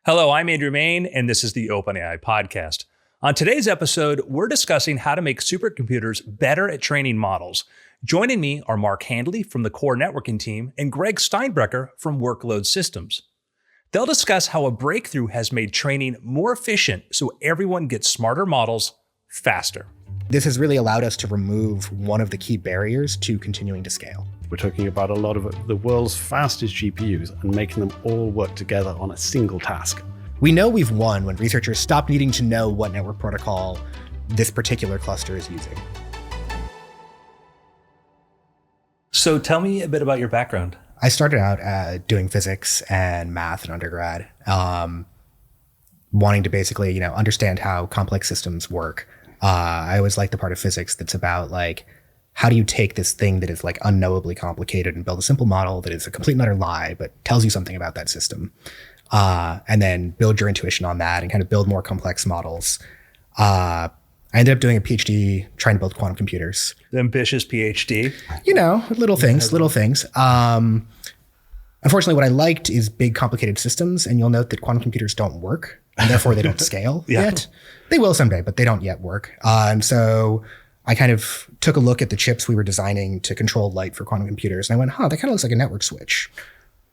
Hello, I'm Andrew Main, and this is the OpenAI Podcast. On today's episode, we're discussing how to make supercomputers better at training models. Joining me are Mark Handley from the core networking team and Greg Steinbrecher from Workload Systems. They'll discuss how a breakthrough has made training more efficient so everyone gets smarter models faster. This has really allowed us to remove one of the key barriers to continuing to scale. We're talking about a lot of the world's fastest GPUs and making them all work together on a single task. We know we've won when researchers stop needing to know what network protocol this particular cluster is using. So tell me a bit about your background. I started out doing physics and math in undergrad, wanting to basically, understand how complex systems work. I always like the part of physics that's about how do you take this thing that is unknowably complicated and build a simple model that is a complete and utter lie, but tells you something about that system, and then build your intuition on that and kind of build more complex models. I ended up doing a PhD trying to build quantum computers. The ambitious PhD. Little things. Unfortunately, what I liked is big, complicated systems, and you'll note that quantum computers don't work, and therefore they don't scale yet. They will someday, but they don't yet work. And so I kind of took a look at the chips we were designing to control light for quantum computers, and I went, that kind of looks like a network switch.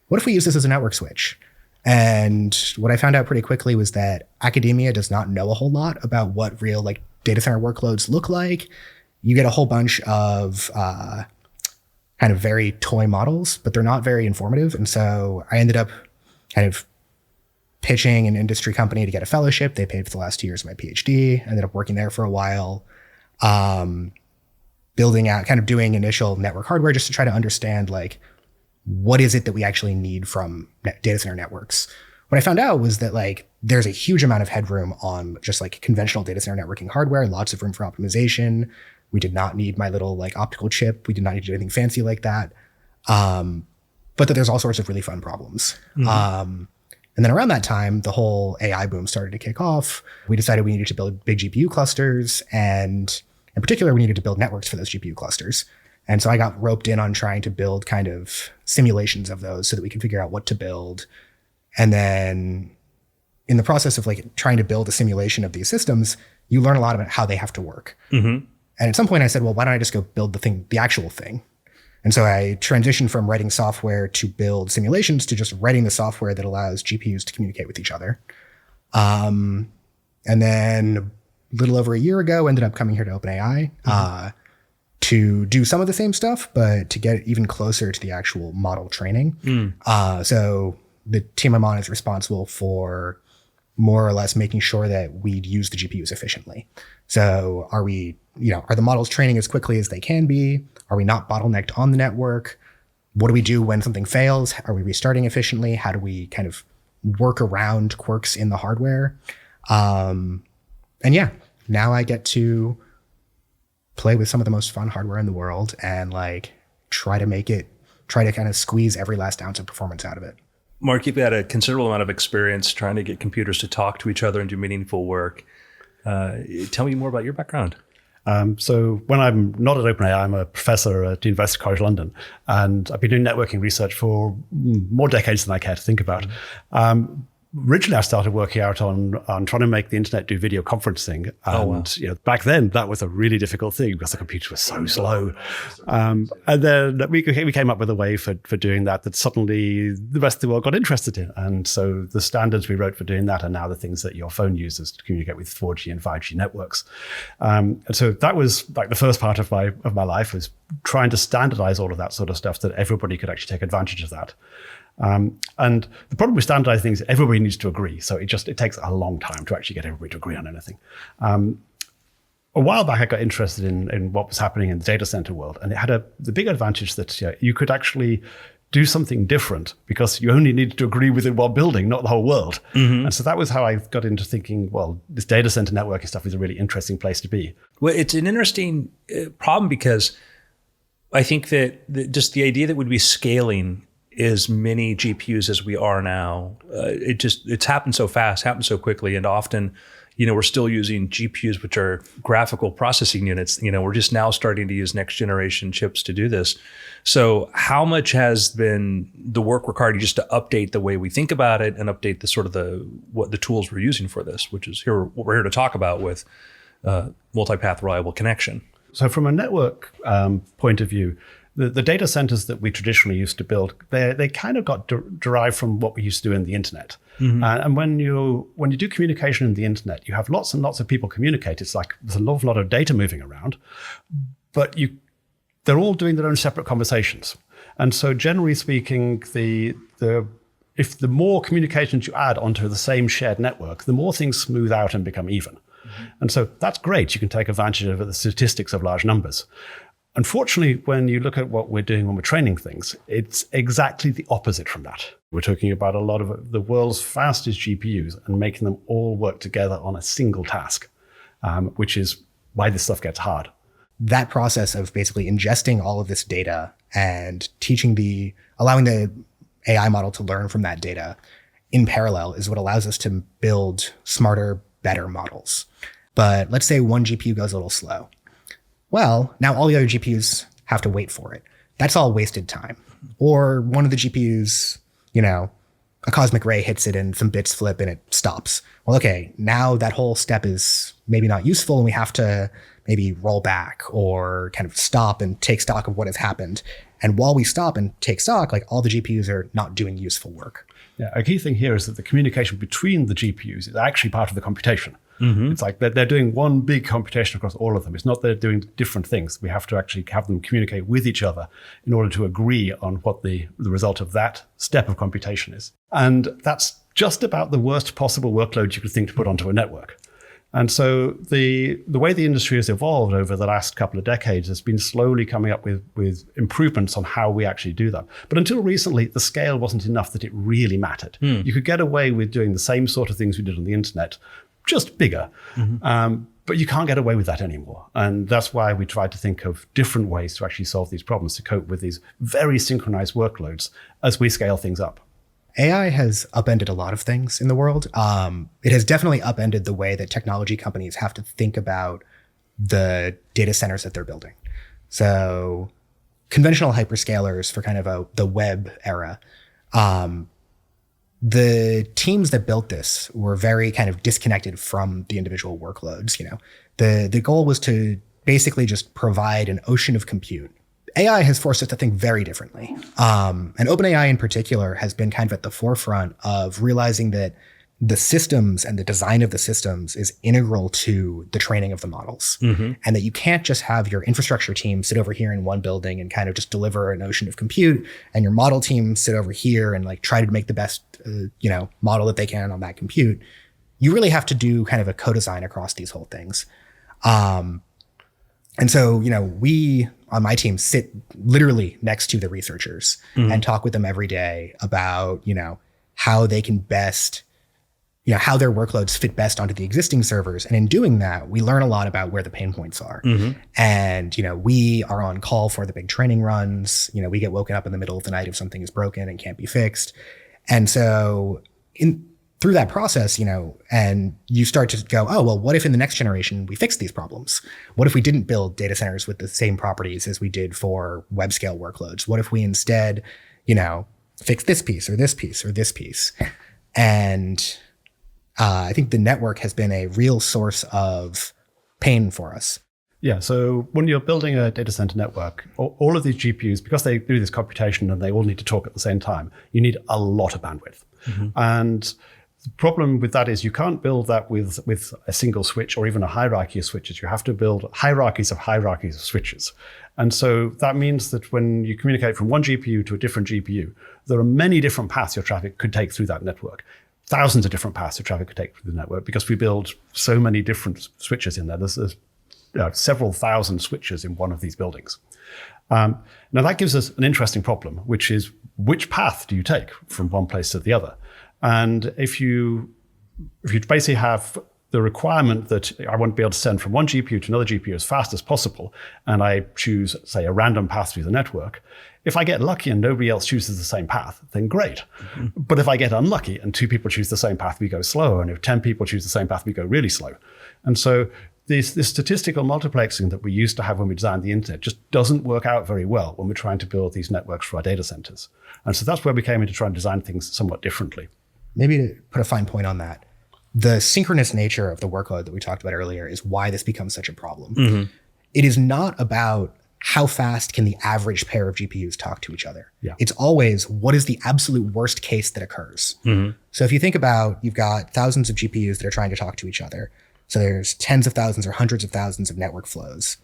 What if we use this as a network switch? And what I found out pretty quickly was that academia does not know a whole lot about what real data center workloads look like. You get a whole bunch of kind of very toy models, but they're not very informative. And so I ended up kind of pitching an industry company to get a fellowship. They paid for the last 2 years of my PhD. I ended up working there for a while, building out, kind of doing initial network hardware just to try to understand what is it that we actually need from data center networks. What I found out was that there's a huge amount of headroom on just conventional data center networking hardware, lots of room for optimization. We did not need my little optical chip. We did not need to do anything fancy like that. But that there's all sorts of really fun problems. Mm-hmm. And then around that time, the whole AI boom started to kick off. We decided we needed to build big GPU clusters, and in particular, we needed to build networks for those GPU clusters. And so I got roped in on trying to build kind of simulations of those so that we could figure out what to build. And then in the process of trying to build a simulation of these systems, you learn a lot about how they have to work. Mm-hmm. And at some point I said, well, why don't I just go build the actual thing? And so I transitioned from writing software to build simulations to just writing the software that allows GPUs to communicate with each other. And then a little over a year ago, ended up coming here to OpenAI to do some of the same stuff, but to get even closer to the actual model training. So the team I'm on is responsible for more or less making sure that we'd use the GPUs efficiently. So are the models training as quickly as they can be? Are we not bottlenecked on the network? What do we do when something fails? Are we restarting efficiently? How do we kind of work around quirks in the hardware? Now I get to play with some of the most fun hardware in the world and try to kind of squeeze every last ounce of performance out of it. Mark, you've had a considerable amount of experience trying to get computers to talk to each other and do meaningful work. Tell me more about your background. So when I'm not at OpenAI, I'm a professor at University College London, and I've been doing networking research for more decades than I care to think about. Originally, I started working out on trying to make the internet do video conferencing. And back then, that was a really difficult thing because the computer was so slow. And then we came up with a way for doing that suddenly the rest of the world got interested in. And so the standards we wrote for doing that are now the things that your phone uses to communicate with 4G and 5G networks. And so that was the first part of my life, was trying to standardize all of that sort of stuff so that everybody could actually take advantage of that. And the problem with standardizing things, everybody needs to agree. So it takes a long time to actually get everybody to agree on anything. A while back, I got interested in what was happening in the data center world. And it had the big advantage that you could actually do something different because you only needed to agree within one building, not the whole world. Mm-hmm. And so that was how I got into thinking, well, this data center networking stuff is a really interesting place to be. Well, it's an interesting problem because I think that just the idea that we'd be scaling as many GPUs as we are now. It's happened so fast, happened so quickly, and often, we're still using GPUs, which are graphical processing units. We're just now starting to use next generation chips to do this. So how much has been the work required just to update the way we think about it and update what the tools we're using for this, which is what we're here to talk about with Multipath Reliable Connection. So from a network point of view, the data centers that we traditionally used to build, they kind of got derived from what we used to do in the internet. Mm-hmm. And when you do communication in the internet, you have lots and lots of people communicate. It's like there's an awful lot of data moving around, but they're all doing their own separate conversations. And so generally speaking, if the more communications you add onto the same shared network, the more things smooth out and become even. Mm-hmm. And so that's great. You can take advantage of the statistics of large numbers. Unfortunately, when you look at what we're doing when we're training things, it's exactly the opposite from that. We're talking about a lot of the world's fastest GPUs and making them all work together on a single task, which is why this stuff gets hard. That process of basically ingesting all of this data and allowing the AI model to learn from that data in parallel is what allows us to build smarter, better models. But let's say one GPU goes a little slow. Well, now all the other GPUs have to wait for it. That's all wasted time. Or one of the GPUs, a cosmic ray hits it and some bits flip and it stops. Well, okay, now that whole step is maybe not useful and we have to maybe roll back or kind of stop and take stock of what has happened. And while we stop and take stock, all the GPUs are not doing useful work. Yeah, a key thing here is that the communication between the GPUs is actually part of the computation. Mm-hmm. It's like they're doing one big computation across all of them. It's not they're doing different things. We have to actually have them communicate with each other in order to agree on what the result of that step of computation is. And that's just about the worst possible workload you could think to put onto a network. And so the way the industry has evolved over the last couple of decades has been slowly coming up with improvements on how we actually do that. But until recently, the scale wasn't enough that it really mattered. You could get away with doing the same sort of things we did on the internet, just bigger. Mm-hmm. But you can't get away with that anymore. And that's why we tried to think of different ways to actually solve these problems, to cope with these very synchronized workloads as we scale things up. AI has upended a lot of things in the world. It has definitely upended the way that technology companies have to think about the data centers that they're building. So conventional hyperscalers for kind of the web era, the teams that built this were very kind of disconnected from the individual workloads. The goal was to basically just provide an ocean of compute. AI has forced us to think very differently. And OpenAI in particular has been kind of at the forefront of realizing that the systems and the design of the systems is integral to the training of the models. Mm-hmm. And that you can't just have your infrastructure team sit over here in one building and kind of just deliver an ocean of compute, and your model team sit over here and try to make the best, model that they can on that compute. You really have to do kind of a co-design across these whole things. And so, we on my team sit literally next to the researchers and talk with them every day about, how they can best, how their workloads fit best onto the existing servers. And in doing that, we learn a lot about where the pain points are. Mm-hmm. And, we are on call for the big training runs. We get woken up in the middle of the night if something is broken and can't be fixed. And so through that process, and you start to go, oh, well, what if in the next generation we fix these problems? What if we didn't build data centers with the same properties as we did for web scale workloads? What if we instead, fix this piece or this piece or this piece? And I think the network has been a real source of pain for us. Yeah, so when you're building a data center network, all of these GPUs, because they do this computation and they all need to talk at the same time, you need a lot of bandwidth. Mm-hmm. And the problem with that is you can't build that with a single switch or even a hierarchy of switches. You have to build hierarchies of switches. And so that means that when you communicate from one GPU to a different GPU, there are many different paths your traffic could take through that network. Thousands of different paths your traffic could take through the network because we build so many different switches in there. There's several thousand switches in one of these buildings. Now that gives us an interesting problem, which is which path do you take from one place to the other? And if you basically have the requirement that I want to be able to send from one GPU to another GPU as fast as possible, and I choose, say, a random path through the network, if I get lucky and nobody else chooses the same path, then great. Mm-hmm. But if I get unlucky and 2 people choose the same path, we go slower. And if 10 people choose the same path, we go really slow. And so this statistical multiplexing that we used to have when we designed the internet just doesn't work out very well when we're trying to build these networks for our data centers. And so that's where we came in to try and design things somewhat differently. Maybe to put a fine point on that, the synchronous nature of the workload that we talked about earlier is why this becomes such a problem. Mm-hmm. It is not about how fast can the average pair of GPUs talk to each other. Yeah. It's always what is the absolute worst case that occurs. Mm-hmm. So if you think about, you've got thousands of GPUs that are trying to talk to each other. So there's tens of thousands or hundreds of thousands of network flows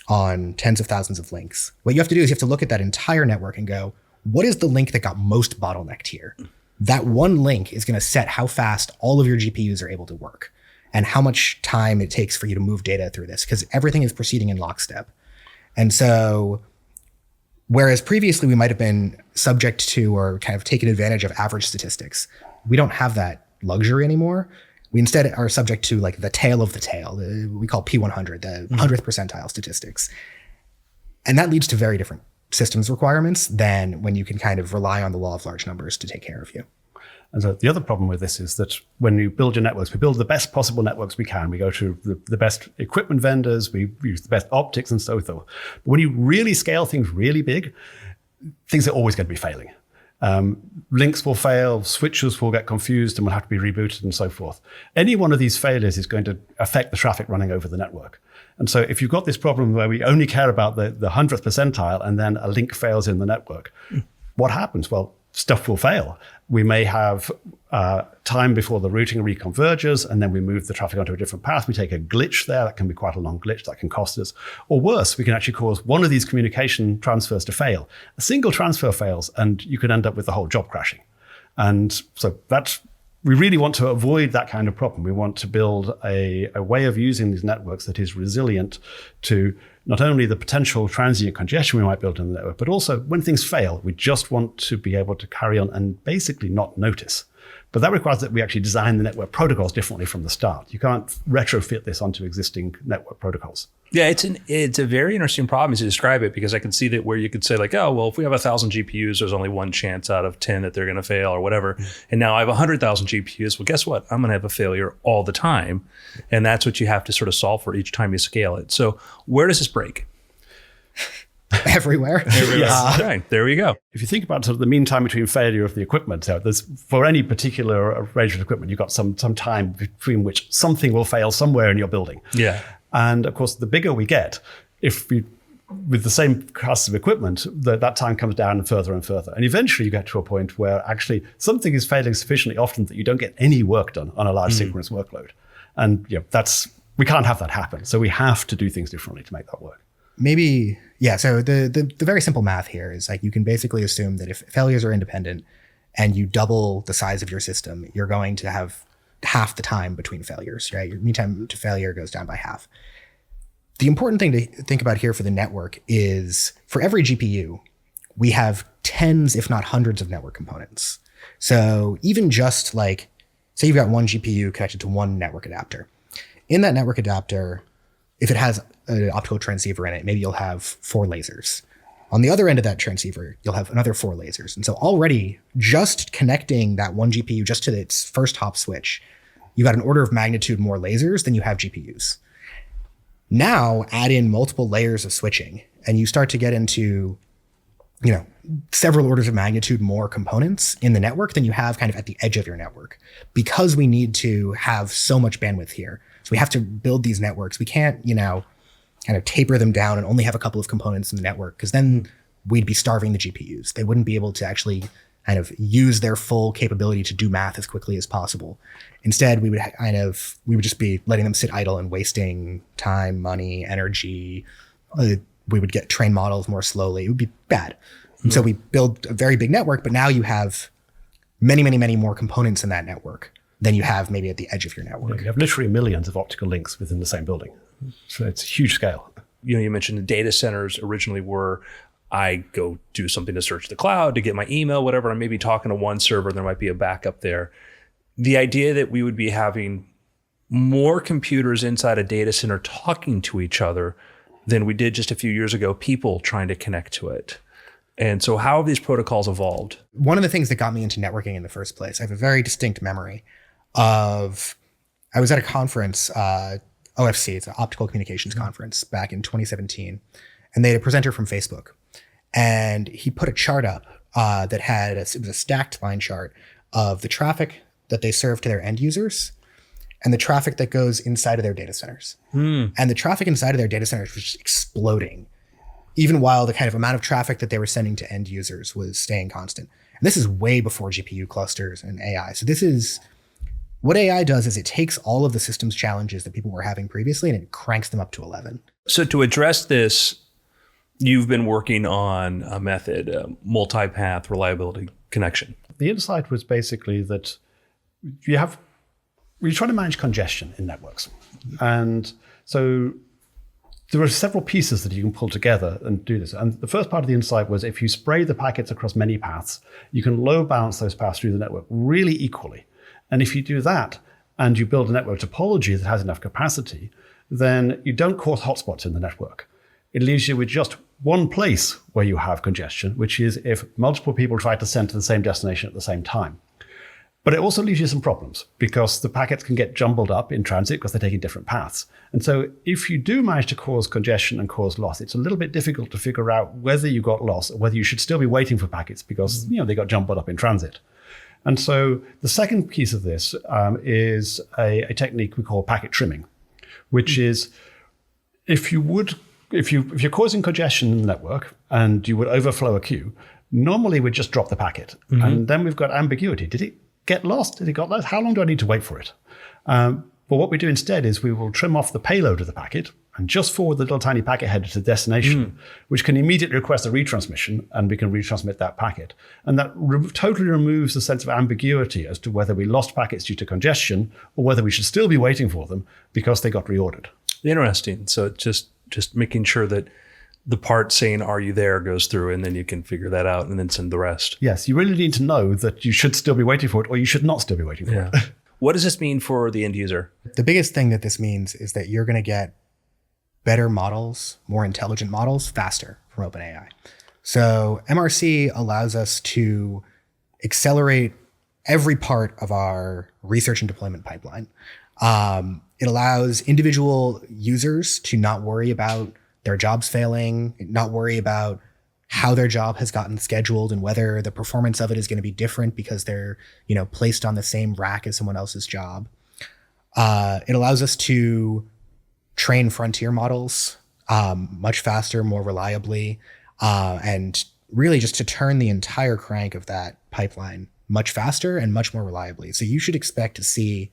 on tens of thousands of links. What you have to do is you have to look at that entire network and go, what is the link that got most bottlenecked here? That one link is going to set how fast all of your GPUs are able to work and how much time it takes for you to move data through this, because everything is proceeding in lockstep. And so, whereas previously we might have been subject to or kind of taken advantage of average statistics, we don't have that luxury anymore. We instead are subject to like the tail of the tail, we call P100, the 100th percentile statistics. And that leads to very different systems requirements than when you can kind of rely on the law of large numbers to take care of you. And so the other problem with this is that when you build your networks, we build the best possible networks we can. We go to the best equipment vendors, we use the best optics and so forth. But when you really scale things really big, things are always going to be failing. Links will fail, switches will get confused and will have to be rebooted and so forth. Any one of these failures is going to affect the traffic running over the network. And so if you've got this problem where we only care about the 100th percentile and then a link fails in the network, what happens? Well, stuff will fail. We may have time before the routing reconverges, and then we move the traffic onto a different path. We take a glitch there. That can be quite a long glitch. That can cost us. Or worse, we can actually cause one of these communication transfers to fail. A single transfer fails, and you can end up with the whole job crashing. And so we really want to avoid that kind of problem. We want to build a way of using these networks that is resilient to not only the potential transient congestion we might build in the network, but also when things fail, we just want to be able to carry on and basically not notice. But that requires that we actually design the network protocols differently from the start. You can't retrofit this onto existing network protocols. Yeah, it's a very interesting problem as you describe it, because I can see that where you could say like, oh, well, if we have 1,000 GPUs, there's only one chance out of 10 that they're going to fail or whatever. And now I have 100,000 GPUs. Well, guess what? I'm going to have a failure all the time. And that's what you have to sort of solve for each time you scale it. So where does this break? Everywhere. Yeah. Right. There we go. If you think about sort of the mean time between failure of the equipment, there's for any particular range of equipment, you've got some time between which something will fail somewhere in your building. Yeah. And of course, the bigger we get, with the same class of equipment, that time comes down further and further. And eventually you get to a point where actually something is failing sufficiently often that you don't get any work done on a large synchronous workload. And we can't have that happen. So we have to do things differently to make that work. Maybe, yeah. So the very simple math here is like you can basically assume that if failures are independent and you double the size of your system, you're going to have half the time between failures, right? Your mean time to failure goes down by half. The important thing to think about here for the network is for every GPU, we have tens, if not hundreds of network components. So even just like, say you've got one GPU connected to one network adapter. In that network adapter, if it has an optical transceiver in it, maybe you'll have 4 lasers. On the other end of that transceiver, you'll have another 4 lasers. And so already just connecting that one GPU just to its first hop switch, you got an order of magnitude more lasers than you have GPUs. Now add in multiple layers of switching and you start to get into, several orders of magnitude more components in the network than you have kind of at the edge of your network, because we need to have so much bandwidth here. So we have to build these networks. We can't, kind of taper them down and only have a couple of components in the network, because then we'd be starving the GPUs. They wouldn't be able to actually kind of use their full capability to do math as quickly as possible. Instead, we would just be letting them sit idle and wasting time, money, energy. We would get train models more slowly. It would be bad. And so we build a very big network, but now you have many, many, many more components in that network than you have maybe at the edge of your network. Yeah, you have literally millions of optical links within the same building. So it's a huge scale. You mentioned the data centers originally were, I go do something to search the cloud, to get my email, whatever. I'm maybe talking to one server, there might be a backup there. The idea that we would be having more computers inside a data center talking to each other than we did just a few years ago, people trying to connect to it. And so how have these protocols evolved? One of the things that got me into networking in the first place, I have a very distinct memory of, I was at a conference, OFC, it's an optical communications conference back in 2017. And they had a presenter from Facebook. And he put a chart up that had, it was a stacked line chart of the traffic that they serve to their end users and the traffic that goes inside of their data centers. And the traffic inside of their data centers was just exploding, even while the kind of amount of traffic that they were sending to end users was staying constant. And this is way before GPU clusters and AI. So this is, what AI does is it takes all of the systems challenges that people were having previously and it cranks them up to 11. So to address this, you've been working on a method, Multipath Reliable Connection. The insight was basically that you're trying to manage congestion in networks. And so there are several pieces that you can pull together and do this. And the first part of the insight was if you spray the packets across many paths, you can load balance those paths through the network really equally. And if you do that and you build a network topology that has enough capacity, then you don't cause hotspots in the network. It leaves you with just one place where you have congestion, which is if multiple people try to send to the same destination at the same time. But it also leaves you some problems because the packets can get jumbled up in transit because they're taking different paths. And so if you do manage to cause congestion and cause loss, it's a little bit difficult to figure out whether you got lost or whether you should still be waiting for packets because they got jumbled up in transit. And so the second piece of this is a technique we call packet trimming, which is if you're causing congestion in the network and you would overflow a queue, normally we'd just drop the packet. And then we've got ambiguity. Did it get lost? Did it got lost? How long do I need to wait for it? But what we do instead is we will trim off the payload of the packet and just forward the little tiny packet header to the destination, which can immediately request a retransmission, and we can retransmit that packet. And that totally removes the sense of ambiguity as to whether we lost packets due to congestion or whether we should still be waiting for them because they got reordered. Interesting. So just making sure that the part saying, are you there, goes through, and then you can figure that out and then send the rest. Yes, you really need to know that you should still be waiting for it or you should not still be waiting for it. What does this mean for the end user? The biggest thing that this means is that you're going to get better models, more intelligent models faster from OpenAI. So MRC allows us to accelerate every part of our research and deployment pipeline. It allows individual users to not worry about their jobs failing, not worry about how their job has gotten scheduled and whether the performance of it is going to be different because they're, placed on the same rack as someone else's job. It allows us to train frontier models much faster, more reliably, and really just to turn the entire crank of that pipeline much faster and much more reliably. So you should expect to see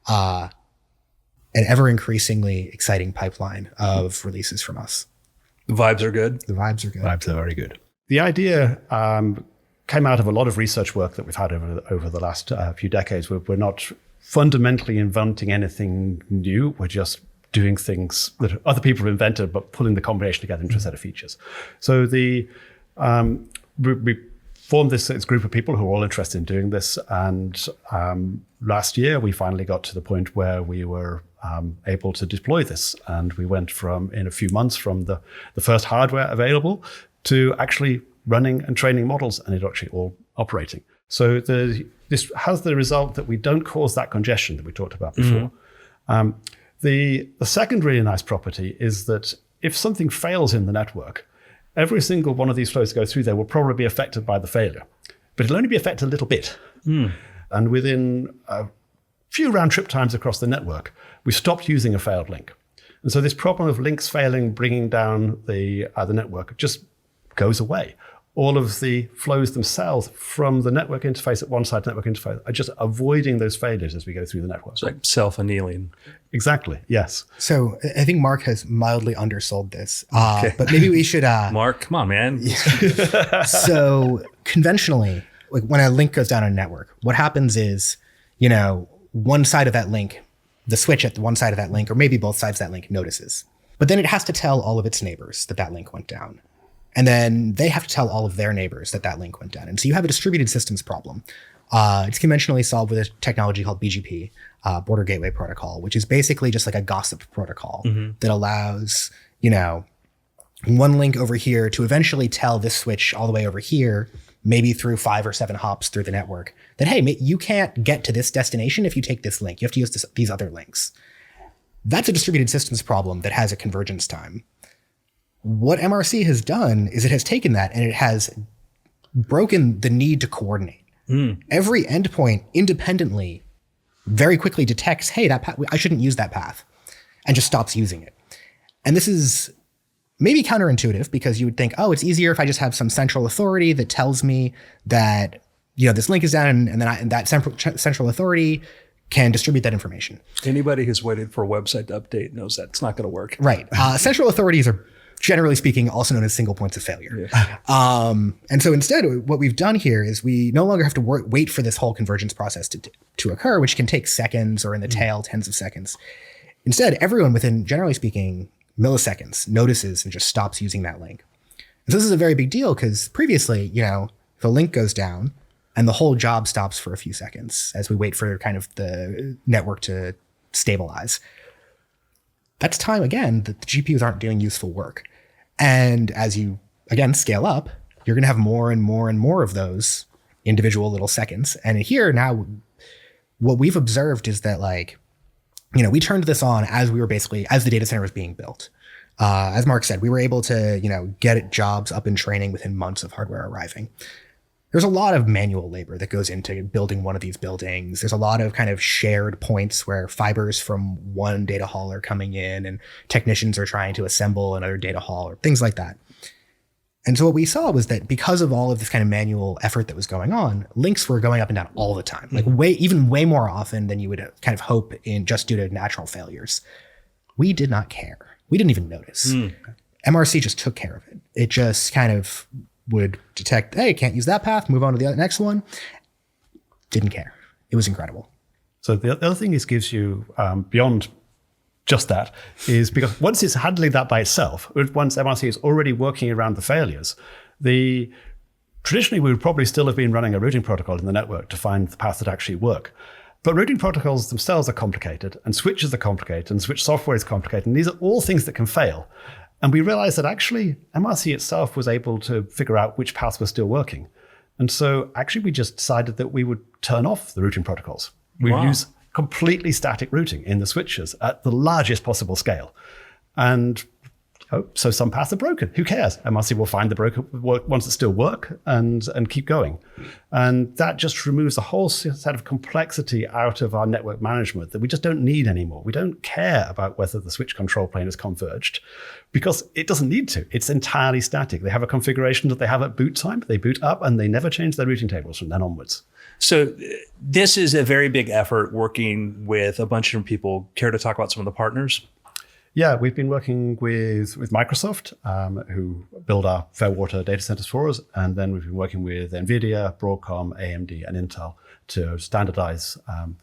an ever increasingly exciting pipeline of releases from us. The vibes are good? The vibes are good. Vibes are very good. The idea came out of a lot of research work that we've had over the last few decades. We're not fundamentally inventing anything new. We're just doing things that other people have invented, but pulling the combination together into a set of features. So we formed this group of people who are all interested in doing this. And last year, we finally got to the point where we were able to deploy this. And we went in a few months from the first hardware available to actually running and training models, and it actually all operating. So this has the result that we don't cause that congestion that we talked about before. The second really nice property is that if something fails in the network, every single one of these flows that go through there will probably be affected by the failure, but it'll only be affected a little bit. And within a few round trip times across the network, we stopped using a failed link. And so this problem of links failing, bringing down the network just goes away. All of the flows themselves from the network interface at one side to network interface are just avoiding those failures as we go through the network. It's like self-annealing. Exactly, yes. So I think Mark has mildly undersold this, but maybe we should... Mark, come on, man. So conventionally, like when a link goes down on a network, what happens is, one side of that link, the switch at one side of that link, or maybe both sides of that link notices. But then it has to tell all of its neighbors that link went down. And then they have to tell all of their neighbors that link went down. And so you have a distributed systems problem It's conventionally solved with a technology called BGP, Border Gateway Protocol, which is basically just like a gossip protocol that allows, one link over here to eventually tell this switch all the way over here, maybe through 5 or 7 hops through the network, that, hey, you can't get to this destination if you take this link. You have to use these other links. That's a distributed systems problem that has a convergence time. What MRC has done is it has taken that and it has broken the need to coordinate. Every endpoint independently very quickly detects, hey, that path, I shouldn't use that path, and just stops using it. And this is maybe counterintuitive because you would think, oh, it's easier if I just have some central authority that tells me that, this link is down and then that central authority can distribute that information. Anybody who's waited for a website to update knows that it's not going to work. Right. Central authorities are, generally speaking, also known as single points of failure. Yeah. And so instead, what we've done here is we no longer have to wait for this whole convergence process to occur, which can take seconds or in the tail, tens of seconds. Instead, everyone within, generally speaking, milliseconds notices and just stops using that link. And so this is a very big deal because previously, if a link goes down and the whole job stops for a few seconds as we wait for kind of the network to stabilize. That's time, again, that the GPUs aren't doing useful work. And as you, again, scale up, you're going to have more and more and more of those individual little seconds. And here now, what we've observed is that, we turned this on as the data center was being built. As Mark said, we were able to, get jobs up in training within months of hardware arriving. There's a lot of manual labor that goes into building one of these buildings. There's a lot of kind of shared points where fibers from one data hall are coming in and technicians are trying to assemble another data hall or things like that. And so what we saw was that because of all of this kind of manual effort that was going on, links were going up and down all the time, way more often than you would kind of hope in just due to natural failures. We did not care. We didn't even notice. MRC just took care of it. It just kind of would detect, hey, can't use that path, move on to the next one. Didn't care. It was incredible. So the other thing is gives you, beyond just that, is because once it's handling that by itself, once MRC is already working around the failures, traditionally we would probably still have been running a routing protocol in the network to find the paths that actually work. But routing protocols themselves are complicated, and switches are complicated, and switch software is complicated, and these are all things that can fail. And we realized that actually MRC itself was able to figure out which paths were still working. And so actually we just decided that we would turn off the routing protocols. We would use completely static routing in the switches at the largest possible scale. And so some paths are broken. Who cares? MRC will find the broken ones that still work and keep going. And that just removes a whole set of complexity out of our network management that we just don't need anymore. We don't care about whether the switch control plane is converged because it doesn't need to. It's entirely static. They have a configuration that they have at boot time. They boot up and they never change their routing tables from then onwards. So this is a very big effort working with a bunch of different people. Care to talk about some of the partners? Yeah, we've been working with Microsoft, who build our Fairwater data centers for us. And then we've been working with Nvidia, Broadcom, AMD, and Intel to standardize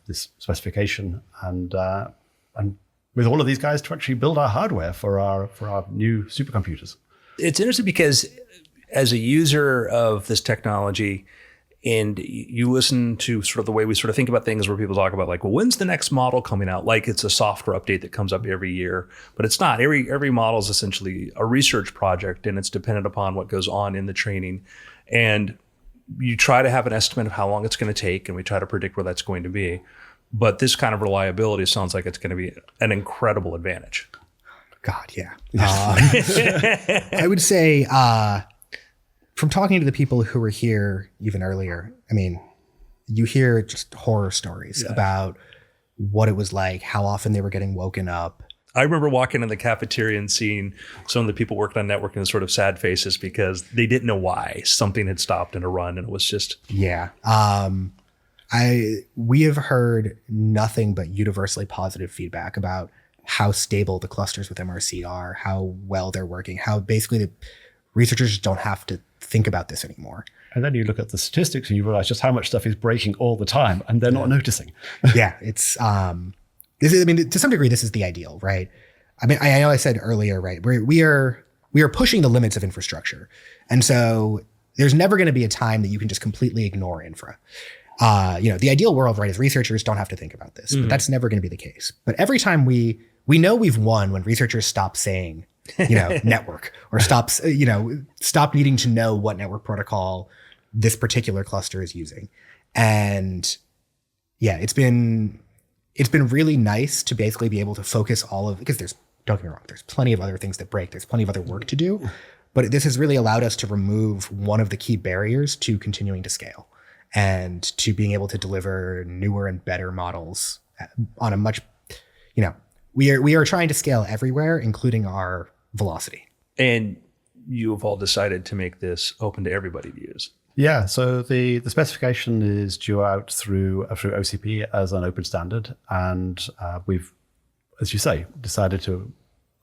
this specification and with all of these guys to actually build our hardware for our new supercomputers. It's interesting because as a user of this technology, and you listen to sort of the way we sort of think about things where people talk about well, when's the next model coming out? Like it's a software update that comes up every year, but it's not. Every model is essentially a research project and it's dependent upon what goes on in the training. And you try to have an estimate of how long it's going to take and we try to predict where that's going to be. But this kind of reliability sounds like it's going to be an incredible advantage. God, yeah. I would say, from talking to the people who were here even earlier, you hear just horror stories about what it was like, how often they were getting woken up. I remember walking in the cafeteria and seeing some of the people working on networking with sort of sad faces because they didn't know why something had stopped in a run, and it was just... Yeah. We have heard nothing but universally positive feedback about how stable the clusters with MRC are, how well they're working, how basically the researchers don't have to think about this anymore. And then you look at the statistics and you realize just how much stuff is breaking all the time and they're not noticing. Yeah, it's to some degree this is the ideal, right? I know I said earlier, right? We are pushing the limits of infrastructure. And so there's never going to be a time that you can just completely ignore infra. The ideal world, right, is researchers don't have to think about this, but that's never going to be the case. But every time we know we've won when researchers stop saying, network, or stop needing to know what network protocol this particular cluster is using. And yeah, it's been really nice to basically be able to focus because don't get me wrong, there's plenty of other things that break. There's plenty of other work to do, but this has really allowed us to remove one of the key barriers to continuing to scale and to being able to deliver newer and better models on a much, we are trying to scale everywhere, including our velocity. And you have all decided to make this open to everybody to use. Yeah, so the specification is due out through OCP as an open standard, and we've, as you say, decided to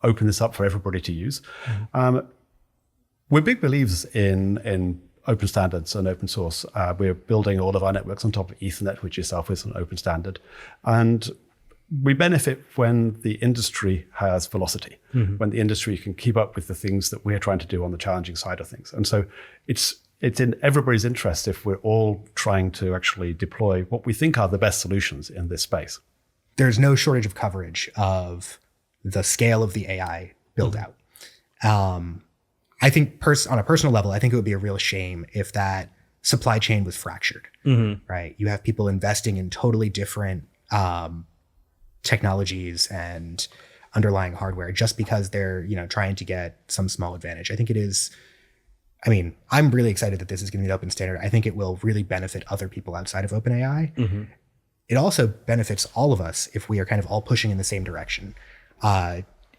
open this up for everybody to use. We're big believers in open standards and open source. We're building all of our networks on top of Ethernet, which itself is an open standard, and we benefit when the industry has velocity, when the industry can keep up with the things that we're trying to do on the challenging side of things. And so it's in everybody's interest if we're all trying to actually deploy what we think are the best solutions in this space. There's no shortage of coverage of the scale of the AI build out. I think on a personal level, I think it would be a real shame if that supply chain was fractured, right? You have people investing in totally different technologies and underlying hardware just because they're, trying to get some small advantage. I think it is, I'm really excited that this is going to be an open standard. I think it will really benefit other people outside of OpenAI. It also benefits all of us if we are kind of all pushing in the same direction.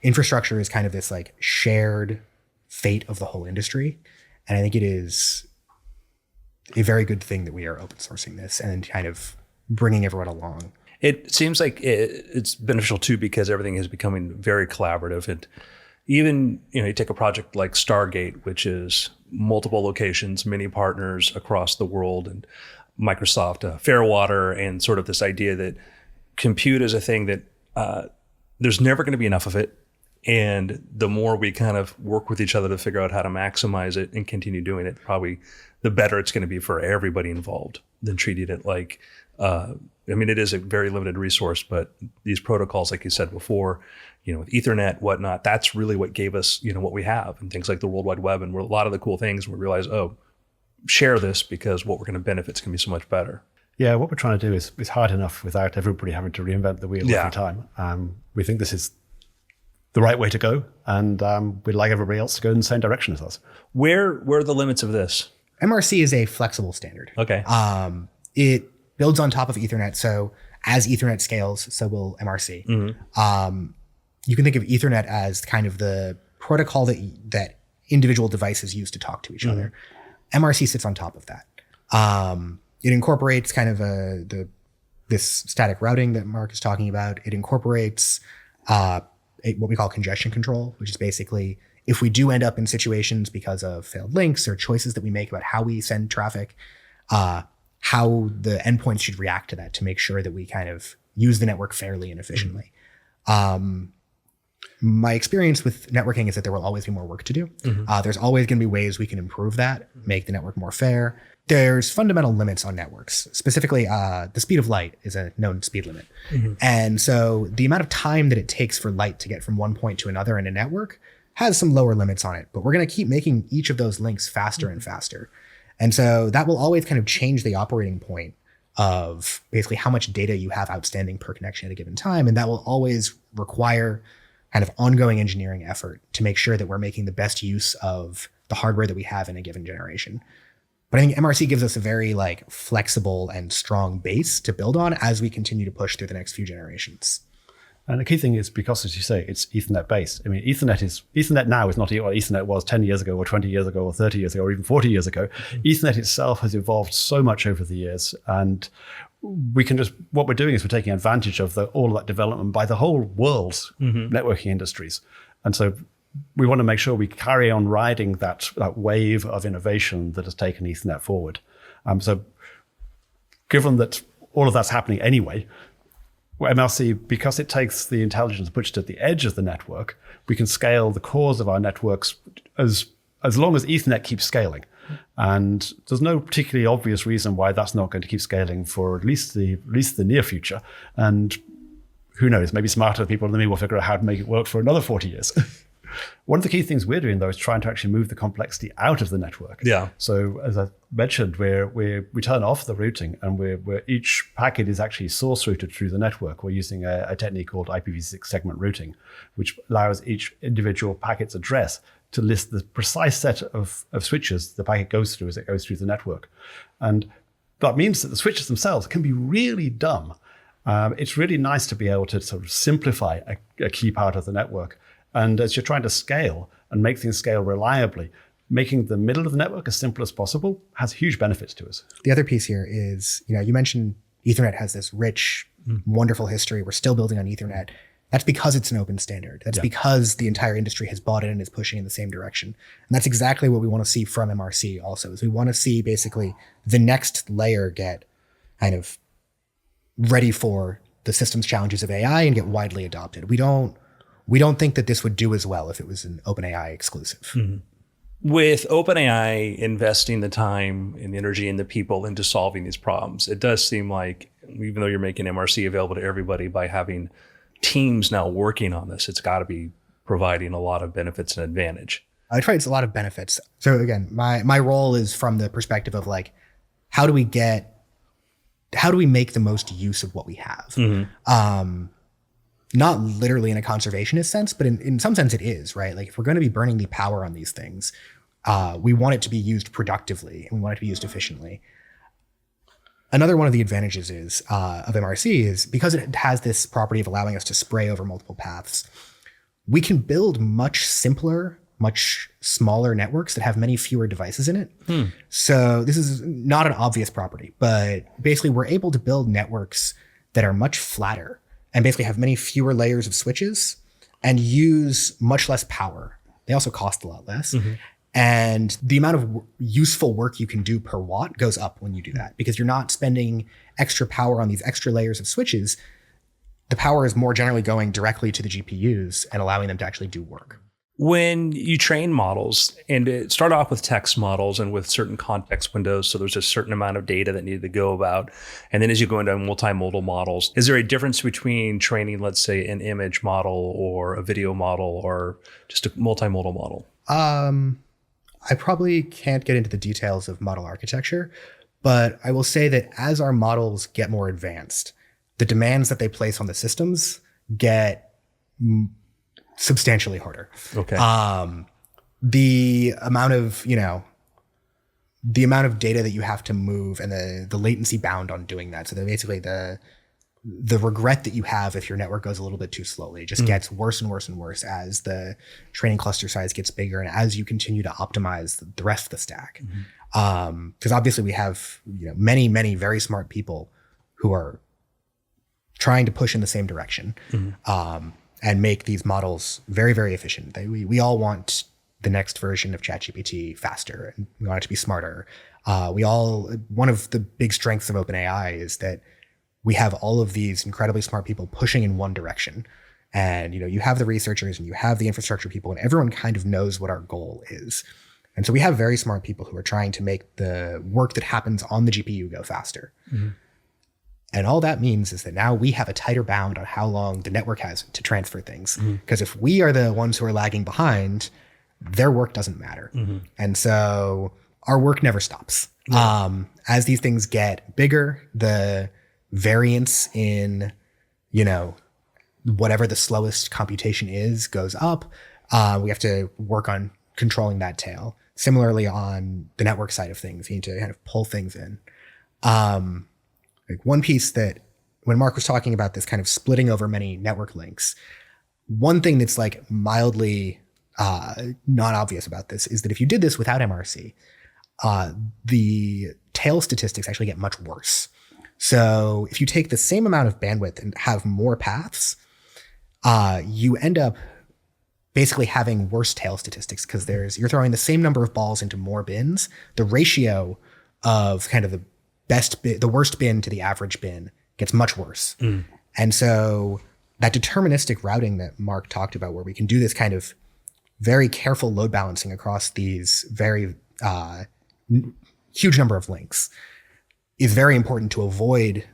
Infrastructure is kind of this like shared fate of the whole industry. And I think it is a very good thing that we are open sourcing this and kind of bringing everyone along. It seems like it's beneficial too, because everything is becoming very collaborative. And even, you take a project like Stargate, which is multiple locations, many partners across the world, and Microsoft, Fairwater, and sort of this idea that compute is a thing that there's never going to be enough of it. And the more we kind of work with each other to figure out how to maximize it and continue doing it, probably the better it's going to be for everybody involved than treating it like, it is a very limited resource, but these protocols, like you said before, with Ethernet, whatnot, that's really what gave us, what we have, and things like the World Wide Web and a lot of the cool things. We realize, share this because what we're going to benefit is going to be so much better. Yeah, what we're trying to do is hard enough without everybody having to reinvent the wheel every time. We think this is the right way to go, and we'd like everybody else to go in the same direction as us. Where are the limits of this? MRC is a flexible standard. Okay. It builds on top of Ethernet, so as Ethernet scales, so will MRC. You can think of Ethernet as kind of the protocol that individual devices use to talk to each other. MRC sits on top of that. It incorporates kind of this static routing that Mark is talking about. It incorporates what we call congestion control, which is basically if we do end up in situations because of failed links or choices that we make about how we send traffic, how the endpoints should react to that to make sure that we kind of use the network fairly and efficiently. My experience with networking is that there will always be more work to do. There's always going to be ways we can improve that, make the network more fair. There's fundamental limits on networks. Specifically, the speed of light is a known speed limit. And so the amount of time that it takes for light to get from one point to another in a network has some lower limits on it, but we're going to keep making each of those links faster and faster. And so that will always kind of change the operating point of basically how much data you have outstanding per connection at a given time. And that will always require kind of ongoing engineering effort to make sure that we're making the best use of the hardware that we have in a given generation. But I think MRC gives us a very flexible and strong base to build on as we continue to push through the next few generations. And the key thing is because, as you say, it's Ethernet based. Ethernet now is not what Ethernet was 10 years ago or 20 years ago or 30 years ago or even 40 years ago. Ethernet itself has evolved so much over the years, and what we're doing is we're taking advantage of all of that development by the whole world's networking industries. And so we want to make sure we carry on riding that wave of innovation that has taken Ethernet forward. So given that all of that's happening anyway, MRC, because it takes the intelligence and puts it at the edge of the network, we can scale the cores of our networks as as long as Ethernet keeps scaling. And there's no particularly obvious reason why that's not going to keep scaling for at least the near future. And who knows, maybe smarter people than me will figure out how to make it work for another 40 years. One of the key things we're doing, though, is trying to actually move the complexity out of the network. Yeah. So as I mentioned, we turn off the routing, and where each packet is actually source routed through the network. We're using a technique called IPv6 segment routing, which allows each individual packet's address to list the precise set of switches the packet goes through as it goes through the network. And that means that the switches themselves can be really dumb. It's really nice to be able to sort of simplify a key part of the network. And as you're trying to scale and make things scale reliably, making the middle of the network as simple as possible has huge benefits to us. The other piece here is, you mentioned Ethernet has this rich, wonderful history. We're still building on Ethernet. That's because it's an open standard. That's because the entire industry has bought it and is pushing in the same direction. And that's exactly what we want to see from MRC also, is we want to see basically the next layer get kind of ready for the systems challenges of AI and get widely adopted. We don't think that this would do as well if it was an OpenAI exclusive. Mm-hmm. With OpenAI investing the time and the energy and the people into solving these problems, it does seem like, even though you're making MRC available to everybody by having teams now working on this, it's got to be providing a lot of benefits and advantage. I'd say it's a lot of benefits. So again, my role is from the perspective of like, how do we make the most use of what we have? Mm-hmm. Not literally in a conservationist sense, but in some sense it is, right? Like if we're going to be burning the power on these things, we want it to be used productively and we want it to be used efficiently. Another one of the advantages of MRC is because it has this property of allowing us to spray over multiple paths, we can build much simpler, much smaller networks that have many fewer devices in it. So this is not an obvious property, but basically we're able to build networks that are much flatter and basically have many fewer layers of switches and use much less power. They also cost a lot less. Mm-hmm. And the amount of useful work you can do per watt goes up when you do that because you're not spending extra power on these extra layers of switches. The power is more generally going directly to the GPUs and allowing them to actually do work. When you train models, and it start off with text models and with certain context windows, so there's a certain amount of data that needed to go about. And then as you go into multimodal models, is there a difference between training, let's say, an image model or a video model or just a multimodal model? I probably can't get into the details of model architecture, but I will say that as our models get more advanced, the demands that they place on the systems get substantially harder. Okay. The amount of data that you have to move and the latency bound on doing that. So that basically the regret that you have if your network goes a little bit too slowly just gets worse and worse and worse as the training cluster size gets bigger and as you continue to optimize the rest of the stack. Because obviously we have many, many very smart people who are trying to push in the same direction. And make these models very, very efficient. We all want the next version of ChatGPT faster, and we want it to be smarter. One of the big strengths of OpenAI is that we have all of these incredibly smart people pushing in one direction. And you have the researchers and you have the infrastructure people, and everyone kind of knows what our goal is. And so we have very smart people who are trying to make the work that happens on the GPU go faster. Mm-hmm. And all that means is that now we have a tighter bound on how long the network has to transfer things. Because if we are the ones who are lagging behind, their work doesn't matter. And so our work never stops. As these things get bigger, the variance in, whatever the slowest computation is goes up. We have to work on controlling that tail. Similarly, on the network side of things, you need to kind of pull things in. Like one piece that when Mark was talking about this kind of splitting over many network links, one thing that's like mildly not obvious about this is that if you did this without MRC, the tail statistics actually get much worse. So if you take the same amount of bandwidth and have more paths, you end up basically having worse tail statistics because you're throwing the same number of balls into more bins. The ratio of kind of the worst bin to the average bin gets much worse. And so that deterministic routing that Mark talked about, where we can do this kind of very careful load balancing across these very huge number of links is very important to avoid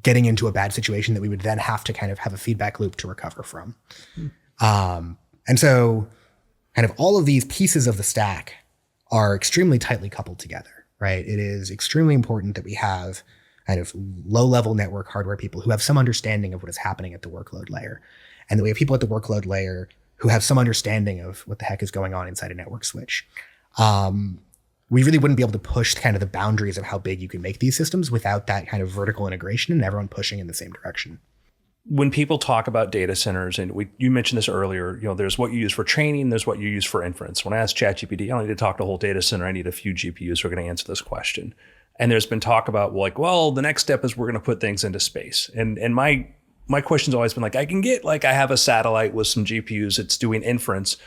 getting into a bad situation that we would then have to kind of have a feedback loop to recover from. And so kind of all of these pieces of the stack are extremely tightly coupled together, right? It is extremely important that we have kind of low-level network hardware people who have some understanding of what is happening at the workload layer, and that we have people at the workload layer who have some understanding of what the heck is going on inside a network switch. We really wouldn't be able to push kind of the boundaries of how big you can make these systems without that kind of vertical integration and everyone pushing in the same direction. When people talk about data centers, and you mentioned this earlier, there's what you use for training, there's what you use for inference. When I asked ChatGPT, I don't need to talk to a whole data center, I need a few GPUs who are going to answer this question. And there's been talk about the next step is we're going to put things into space. And my question's always been I can get I have a satellite with some GPUs, it's doing inference.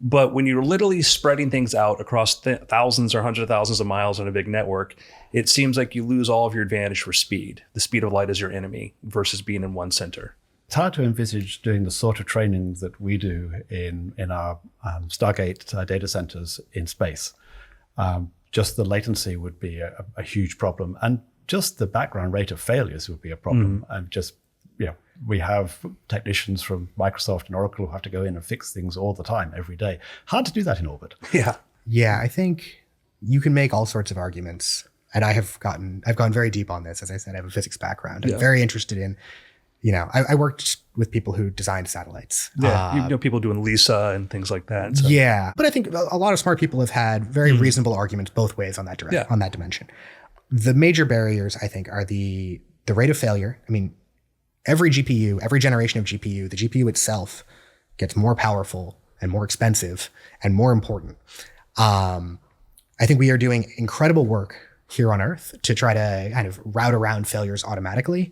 But when you're literally spreading things out across thousands or hundreds of thousands of miles on a big network, it seems like you lose all of your advantage for speed. The speed of light is your enemy versus being in one center. It's hard to envisage doing the sort of training that we do in our Stargate data centers in space. Just the latency would be a huge problem. And just the background rate of failures would be a problem. And just, we have technicians from Microsoft and Oracle who have to go in and fix things all the time, every day. Hard to do that in orbit. Yeah, I think you can make all sorts of arguments. And I've gone very deep on this. As I said, I have a physics background. I'm very interested in, I worked with people who designed satellites. Yeah, people doing LISA and things like that. So. Yeah, but I think a lot of smart people have had very reasonable arguments both ways on that on that dimension. The major barriers, I think, are the rate of failure. I mean, every GPU, every generation of GPU, the GPU itself gets more powerful and more expensive and more important. I think we are doing incredible work here on Earth to try to kind of route around failures automatically.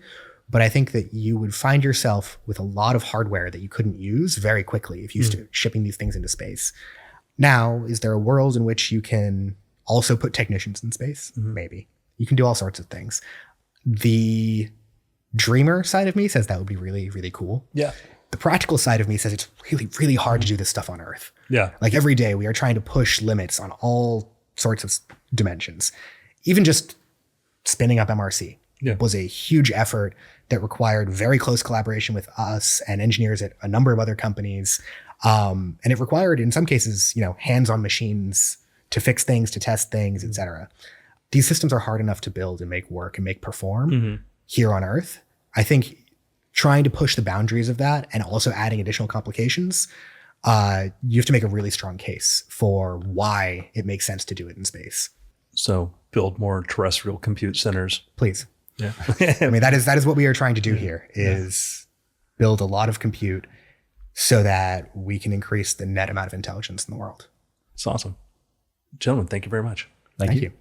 But I think that you would find yourself with a lot of hardware that you couldn't use very quickly if you used to shipping these things into space. Now, is there a world in which you can also put technicians in space? Maybe. You can do all sorts of things. The dreamer side of me says that would be really, really cool. Yeah. The practical side of me says it's really, really hard to do this stuff on Earth. Yeah. Every day we are trying to push limits on all sorts of dimensions. Even just spinning up MRC was a huge effort that required very close collaboration with us and engineers at a number of other companies. And it required, in some cases, hands-on machines to fix things, to test things, et cetera. These systems are hard enough to build and make work and make perform here on Earth. I think trying to push the boundaries of that and also adding additional complications, you have to make a really strong case for why it makes sense to do it in space. So build more terrestrial compute centers. Please. Yeah. I mean, that is what we are trying to do here is build a lot of compute so that we can increase the net amount of intelligence in the world. It's awesome. Gentlemen, thank you very much. Thank you.